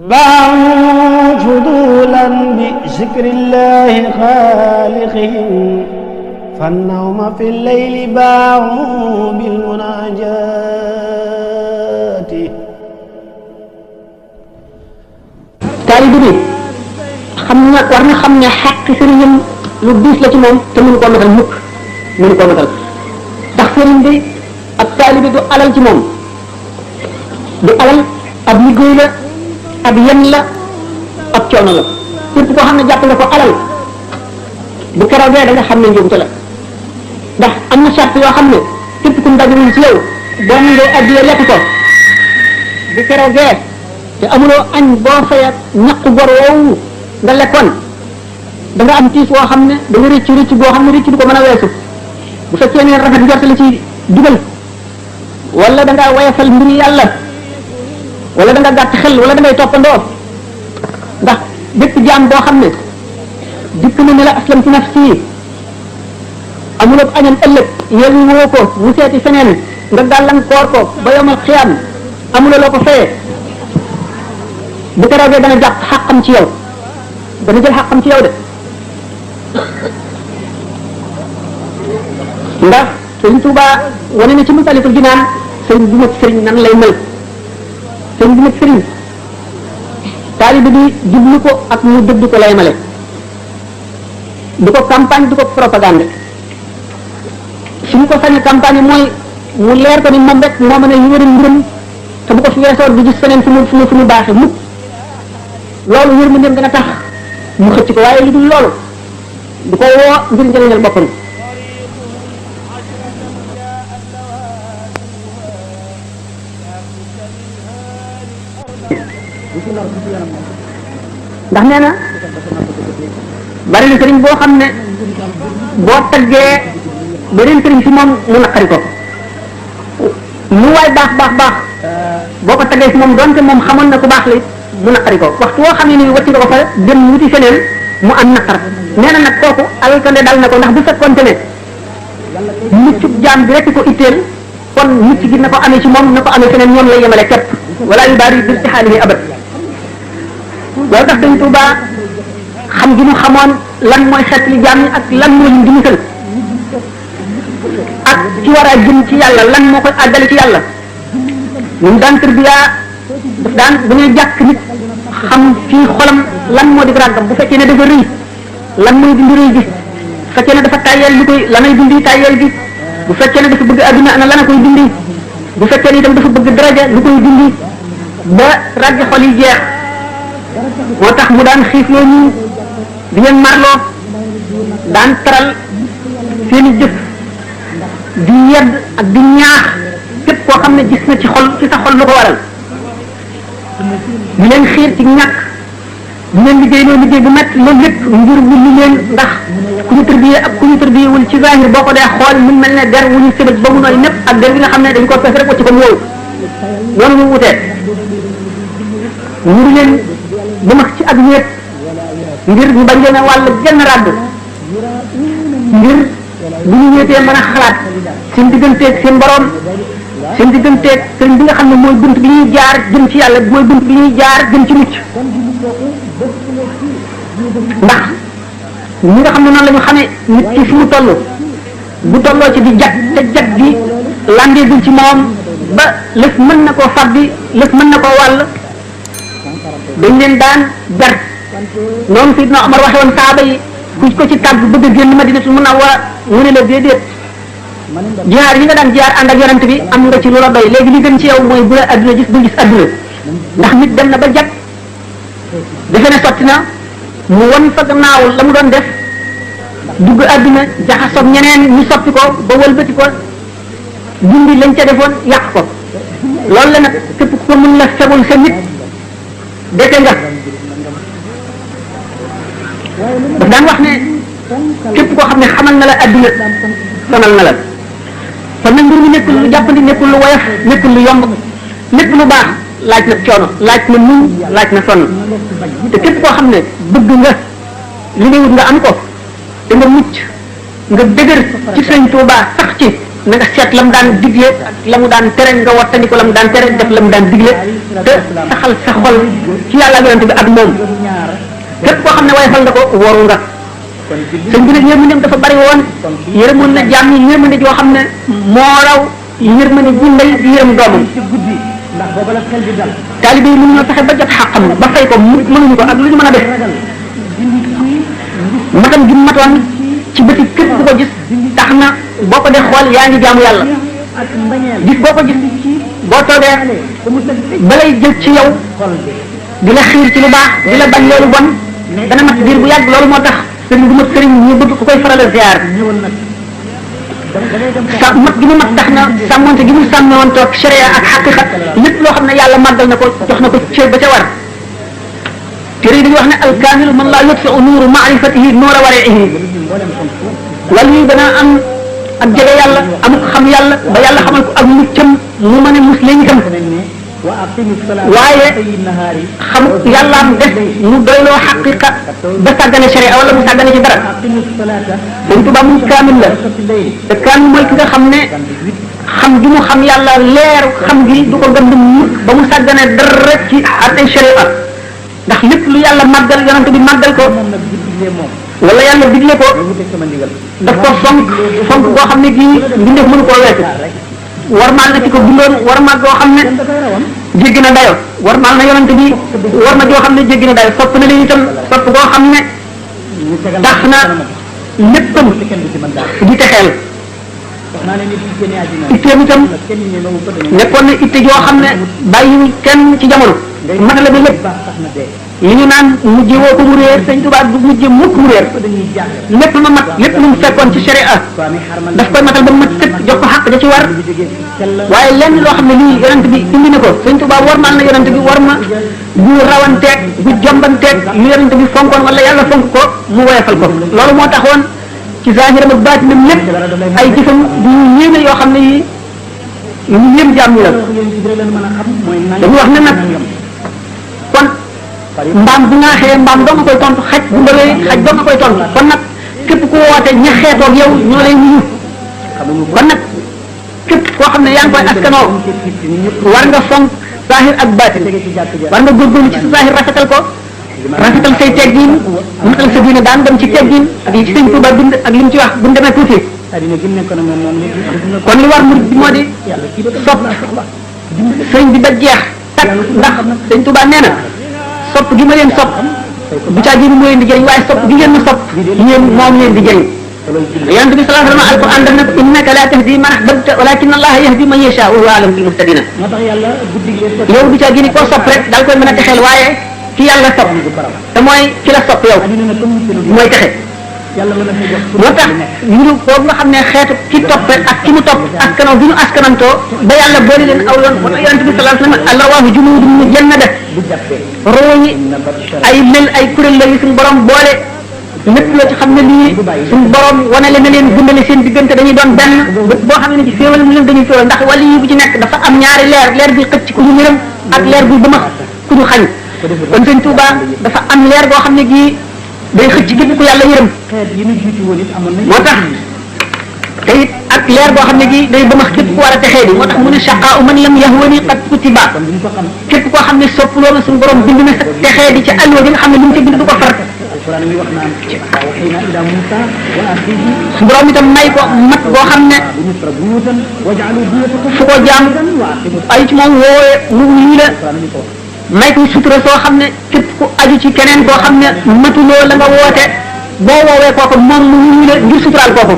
باعوا فضولا بذكر الله خالقهم فالنوم في الليل باعوا بالمناجات. taalibe bi xam na war na xam ne xàq sëriñam lu diis la ci moom te mënu koo matal mukk mënu koo matal ndax sëriñ bi ab taalibe du alal ci moom du alal ab liggéey la ab yen la ab coono la képp koo xam ne jàpp nga ko alal bu keroogee da nga xam ne njuumte la ndax am na charte yoo xam ne képp ku mu dajul ci yow boo mënee addiya lekk ko bu keroogee te amuloo añ boo fayat ñaq gor woowu nga lekkoon da nga am tiis woo xam ne da nga rëcc rëcc boo xam ne rëcc du ko mën a weesu bu fekkee ne rafet njort la ci dugal wala da ngaa wayafal mbiri yàlla wala da nga gàtt xel wala da ngay toppandoo ndax bépp jaam boo xam ne dikk na ne la aslam ci nafsi amuloo añam ëllëg yéen woo ko mu seeti feneen nga gàllankoor ko ba yomal xiyaam amuloo loo ko fayee bu keroogee dana jàpp xàqam ci yow dana jël xàqam ci yow de ndax Sëriñ Tuubaa wane na ci Masaalikul Jinaan sëriñ bu mat sëriñ nan lay mel sëriñ bu mat sëriñ taalibe bi jublu ko ak mu dëdd ko lay male du ko campagne du ko propagande su ñu ko sañee campagne mooy mu leer ko ni moom rek moo mën a yëre mbiram te bu ko fi weesoo du gis feneen fu mu baaxee mukk loolu yërmandeem dana tax mu xëcc ko waaye lu dul loolu du ko woo ngir njëriñal boppam ndax nee na bari na sëriñ boo xam ne boo taggee beneen sëriñ si moom mu naqari ko lu waay baax baax baax boo ko taggee si moom donte moom xamoon na ku baax li mu naqari ko waxtu woo xam ne nii wacci nga ko fa dem wuti feneen mu am naqar nee na nag kooku alkande dal na ko ndax bu fekkoonte ne muccub jaam bi rek ko itteel kon mucc gi na ko amee ci moom na ko amee feneen ñoom lay yemale képp wala yu baari bi istixaalihi abad loolu tax Sëriñ Tuubaa xam gi mu xamoon lan mooy xeet li jaam ñi ak lan moo leen di musal ak ci war a jëm ci yàlla lan moo koy àggale ci yàlla ñun daan tërbiyaa daf daan bu ñuy jàkk nit xam fii xolam lan moo di ràggam bu fekkee ne dafa rëy lan mooy dindi rëy gi bu fekkee ne dafa tàyyeel li koy lanay dindi tàyyeel gi bu fekkee ne dafa bëgg adduna ana lana koy dindi bu fekkee ne itam dafa bëgg daraja lu koy dindi ba ràggi xol yi jeex moo tax mu daan xiifloo ñu di leen marloo daan taral seeni jëf di yedd ak di ñaax képp koo xam ne gis na ci xol ci sa xol lu ko waral di leen xiir ci ñàkk di leen liggéey loo liggéey bu métti loolu lépp ngir wulli leen ndax ku ñu tërbiyee ak ku ñu tërbiyewul ci zahir boo ko dee xool mu mel ne der wu ñu sëbëj ba mu nooy népp ak der bi nga xam ne dañ ko fees rek wacci ko mu yow noonu mu wutee ñu di leen ba max ci ak wéet ngir ñu bañ leen a wàll genn ràdd ngir bu ñu wéetee mën a xalaat seen digganteeg seen borom seen digganteeg sëriñ bi nga xam ne mooy bunt bi ñuy jaar jëm ci yàlla mooy bunt bi ñuy jaar jëm ci mucc ndax ñi nga xam ne noonu la ñu xamee nit ki fi mu toll bu tolloo ci di jag te jag bi landeegul ci moom ba lëf mën na koo fàbbi lëf mën na koo wàll dañ leen daan ber noonu Seydina Omar waxe woon saaba yi ku ko ci tàgg bëgg a génn Madinatul Munawwara mu ne la déedéet jihaar yi nga daan jihaar ànd ak yonent bi am nga ci lu la doy léegi li gën ci yow mooy bu la adduna gis bul gis adduna ndax nit dem na ba jag defe ne sotti na mu won fa gannaaw la mu doon def dugg adduna jaxasoog ñeneen ñu soppi ko ba wëlbati ko dindi lañ ca defoon yàq ko loolu la nag képp ko mën la fegul sa nit dete nga daf daan wax ne képp koo xam ne xamal na la adduna sonal na la kon nag mbir mi nekkul lu jàppandi nekkul lu woyof nekkul lu yomb lépp lu baax laaj na coono laaj na muñ laaj na sonn te képp koo xam ne bëgg nga li ngay wut nga am ko te nga mucc nga dëgër ci Sëriñ Tuubaa sax ci na nga seet la mu daan digle la mu daan tere nga wattandi ko la mu daan tere def la mu daan digle te saxal sa xol ci yàlla ak yonent bi ak moom képp koo xam ne wayfal nga ko waru nga sëñ bi nag yërmandeem dafa bari woon yërëmoon na jaam yi yërmande joo xam ne moo raw yërmande ji ndey di yërëm doomam taalibe yi mën ñoo fexe ba jot xàqam ba fay ko mënuñu ko ak lu ñu mën a def matam gi matoon ci bëti képp ku ko gis tax na boo ko dee xool yaa ngi jaamu yàlla gis boo ko gis boo toogee balay jël ci yow di la xiir ci lu baax di la bañ loolu bon dana mat diir bu yàgg loolu moo tax sëriñ bu mat sëriñ ñu bëgg ku koy faral a ziar sa mat gi mu mat tax na sàmmonte gi mu sàmme woon toog sharia ak xaqiqa lépp loo xam ne yàlla màggal na ko jox na ko cër ba ca war téere yi dañuy wax ne alkaamilu man laa yutfiu nuuru maarifatihi nuura wariihi wala yi dana am ak jege yàlla amuk xam yàlla ba yàlla xamal ko ak muccam mu mën a mus leen itam waaye xamuk yàllaam def mu doyloo xaqiqa ba sàggane sharia wala mu sàggane ci dara Sëñ Tuubaa mu kaamil la te kaamil mooy ki nga xam ne xam gi mu xam yàlla leer xam gi du ko gënd mukk ba mu sàggane dara ci àtte sharia ndax lépp lu yàlla màggal yonent bi màggal ko wala yàlla digle ko daf ko fonk fonk boo xam ne gii mbindeef mënu koo weesu warmaal na ci ko bindoon warmaal goo xam ne jéggi na dayo warmaal na yonent bi war na joo xam ne jéggi na dayo sopp na leen itam sopp goo xam ne tax na léppam di texeel itteem itam nekkoon na itte joo xam ne bàyyiwul kenn ci jamono matale bi lépp li ñu naan mujje woo ko mu réer Sëñ Tuubaa du mujje mukk mu réer lépp ma mat lépp lu mu fekkoon ci sharia daf koy matal ba mat sëkk jox ko xàq da ci war waaye lenn loo xam ne lii yonent bi indi na ko Sëñ Tuubaa warmaal na yonent bi war ma bu rawanteeg bu jombanteeg lu yonent bi fonkoon wala yàlla fonk ko mu woyofal ko loolu moo taxoon ci zaahiram ak baatinam lépp ay jëfam du yéeme yoo xam ne yi ñu yéem jaam ñi la dañu wax ne nag kon mbaam bu naaxee mbaam doo nga koy tontu xaj bu ndawee xaj doo nga koy tontu kon nag képp ku woote ña xeetoog yow ñoo lay wuyu kon nag képp koo xam ne yaa ngi koy askanoo war nga fonk zahir ak baatin war nga góorgóorlu ci sa zahir rafetal ko rafetal say teggin matal sa diine daan dem ci teggin ak li ci Sëñ Tuubaa bind ak li mu ci wax bu ñu demee tuuti kon li war murid bi moo di sopp sëñ bi ba jeex tak ndax Sëñ Tuubaa nee na sopp gi ma leen sopp bu caa jëriñ moo leen di jëriñ waaye sopp gi ngeen ma sopp yéen moom leen di jëriñ yonent bi sallallahu alayhi wa sallam alquran daf ne innaka la tahdi man ahbabta walakin allaha yahdi man yasha wa huwa a'lamu bil muhtadina yow bu caa jëriñ koo sopp rek daal koy mën a texeel waaye ki yàlla sopp te mooy ki la sopp yow mooy texe moo tax ñu boobu nga xam ne xeetu ki toppe ak ki mu topp askanoo bi ñu askanantoo ba yàlla boole leen aw yoon moo tax yonent bi sallallahu alayhi wa sallam alrawaahu junuudun mujannada roo yi ay mel ay kuréel la yu suñu borom boole lépp loo ci xam ne lii suñu borom wane leen na leen gundale seen diggante dañuy doon benn boo xam ne ci féewal mu leen dañuy féewal ndax wàllu yi bu ci nekk dafa am ñaari leer bi xëcc ku ñu yërëm ak leer bi bëmax ku ñu xañ kon Sëñ Tuubaa dafa am leer boo xam ne gii day xëcc képp ku yàlla yërëm moo tax te it ak leer boo xam ne gii day bëmax képp ku war a texee di moo tax mu ne shaqaa'u man lam yahwani qad kutiba képp koo xam ne soppuloo na suñu borom bind na sa texee di ca alluwa bi nga xam ne lu mu ca bind du ko far su borom itam may ko mat boo xam ne fu ko jaam ay ci moom woowe mu lii la may ko sutura soo xam ne képp ku aju ci keneen koo xam ne matuloo la nga woote boo woowee kooku moom mu wuyu la ngir suturaal kooku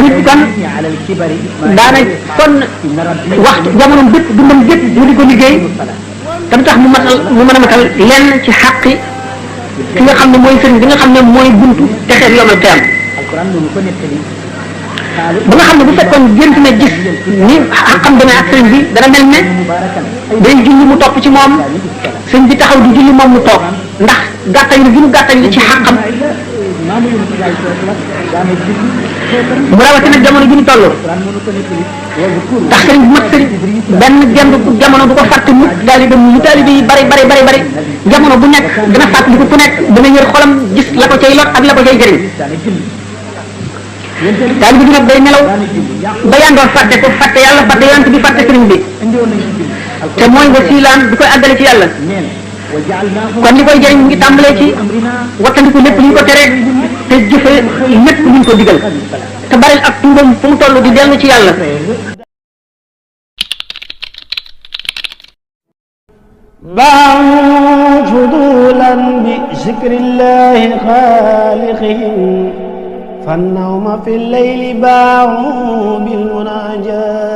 nit kan daana sonn waxtu jamono bépp dundam bépp mu di ko liggéey tam tax mu mën a matal lenn ci xaqi ki nga xam ne mooy sëriñ bi nga xam ne mooy buntu texeet yomal te am ba nga xam ne bu fekkoon gént na gis ni xam demee ak sëriñ bi dana mel ne day julli mu topp ci moom sëriñ bi taxaw di julli moom mu toog ndax gàttañ li gi mu gàttañ li ci xaqam mu rawatina jamono ji ñu toll ndax sëriñ bu mat sëriñ benn genn jamono du ko fàtte mukk taalibe mu taalibe yi bari jamono bu nekk dana fàttali ko ku nekk dana yër xolam gis la ko cay lot ak la ko cay jëriñ taalibe bi nag day nelaw ba yandoor fàtte ko fàtte yàlla fàtte yonent bi fàtte sëriñ bi te mooy wasilaam bi koy àggale ci yàlla kon li koy jëriñ mu ngi tàmbalee ci wattandiku lépp lu ñu ko tere te jëfe lépp lu ñu ko digal te bari ak tuubam fu mu toll di dellu ci yàlla. باعوا فضولا بذكر الله خالقهم فالنوم في الليل باعوا بالمناجاة